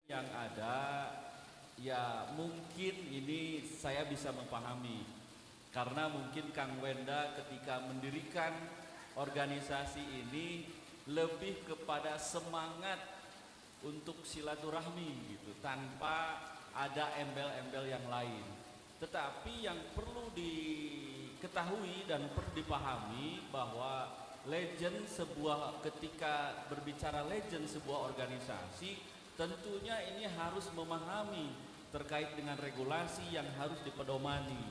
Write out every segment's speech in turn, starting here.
Yang ada, ya mungkin ini saya bisa memahami, karena mungkin Kang Wenda ketika mendirikan organisasi ini lebih kepada semangat untuk silaturahmi gitu, tanpa ada embel-embel yang lain. Tetapi yang perlu diketahui dan perlu dipahami bahwa ketika berbicara legend sebuah organisasi, tentunya ini harus memahami terkait dengan regulasi yang harus dipedomani.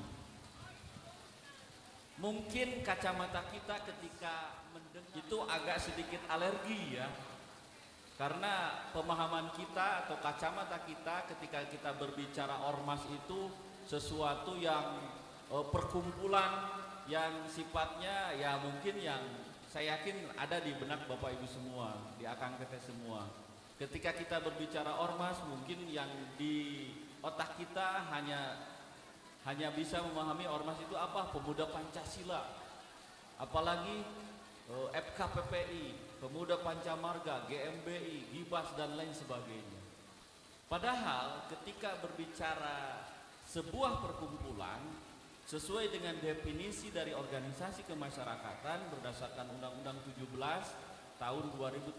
Mungkin kacamata kita ketika mendengar itu agak sedikit alergi ya, karena pemahaman kita atau kacamata kita ketika kita berbicara ormas itu sesuatu yang perkumpulan yang sifatnya ya mungkin yang saya yakin ada di benak Bapak Ibu semua, di akang teteh semua. Ketika kita berbicara ormas, mungkin yang di otak kita hanya bisa memahami ormas itu apa? Pemuda Pancasila, apalagi FKPPI, Pemuda Pancamarga, GMBI, Gibas dan lain sebagainya. Padahal ketika berbicara sebuah perkumpulan sesuai dengan definisi dari organisasi kemasyarakatan berdasarkan Undang-Undang 17 tahun 2013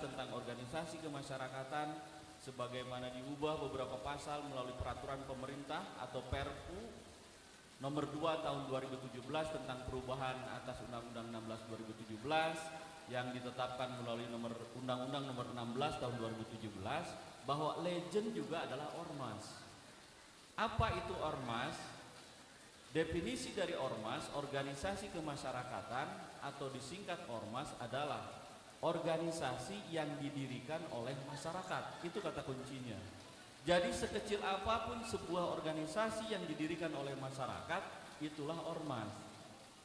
tentang organisasi kemasyarakatan sebagaimana diubah beberapa pasal melalui peraturan pemerintah atau Perpu nomor 2 tahun 2017 tentang perubahan atas Undang-Undang 16 2017 yang ditetapkan melalui Undang-Undang nomor 16 tahun 2017 bahwa legend juga adalah ormas. Apa itu ormas? Definisi dari ormas, organisasi kemasyarakatan atau disingkat ormas adalah organisasi yang didirikan oleh masyarakat. Itu kata kuncinya. Jadi sekecil apapun sebuah organisasi yang didirikan oleh masyarakat, itulah ormas.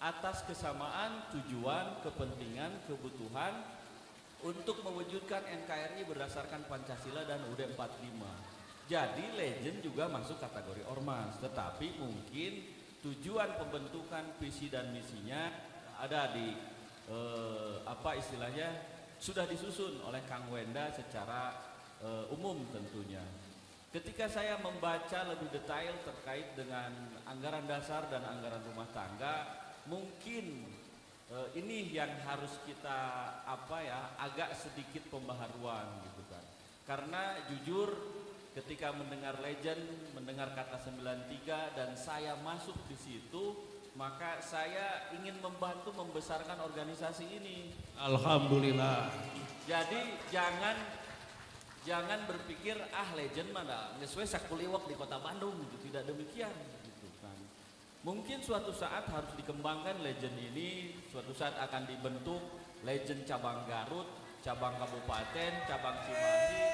Atas kesamaan tujuan, kepentingan, kebutuhan untuk mewujudkan NKRI berdasarkan Pancasila dan UUD 45. Jadi legend juga masuk kategori ormas, tetapi mungkin tujuan pembentukan visi dan misinya ada di apa istilahnya sudah disusun oleh Kang Wenda secara umum tentunya. Ketika saya membaca lebih detail terkait dengan anggaran dasar dan anggaran rumah tangga, mungkin ini yang harus kita agak sedikit pembaharuan gitu kan. Karena jujur ketika mendengar legend, mendengar kata 93 dan saya masuk di situ, maka saya ingin membantu membesarkan organisasi ini. Alhamdulillah. Jadi jangan berpikir legend mana ngesuai sakuliwak di Kota Bandung gitu, tidak demikian gitu kan. Mungkin suatu saat harus dikembangkan legend ini, suatu saat akan dibentuk legend cabang Garut, cabang kabupaten, cabang Cimahi,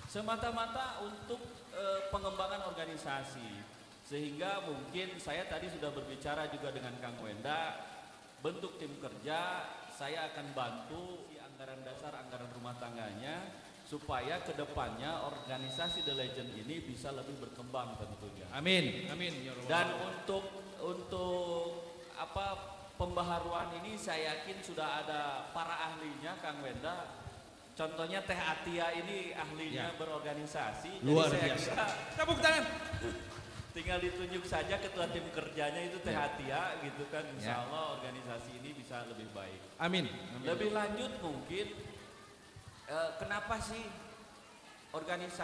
semata-mata untuk pengembangan organisasi. Sehingga mungkin saya tadi sudah berbicara juga dengan Kang Wenda, bentuk tim kerja, saya akan bantu anggaran dasar, anggaran rumah tangganya, supaya kedepannya organisasi The Legend ini bisa lebih berkembang tentunya. Amin, amin. Ya Rabbal Dan Alamin. untuk pembaharuan ini saya yakin sudah ada para ahlinya, Kang Wenda. Contohnya Teh Atia ini ahlinya berorganisasi. Luar jadi biasa. Tepuk tangan. Tinggal ditunjuk saja ketua tim kerjanya itu Teh Atia gitu kan, insya Allah organisasi ini bisa lebih baik. Amin. Lebih lanjut mungkin kenapa sih organisasi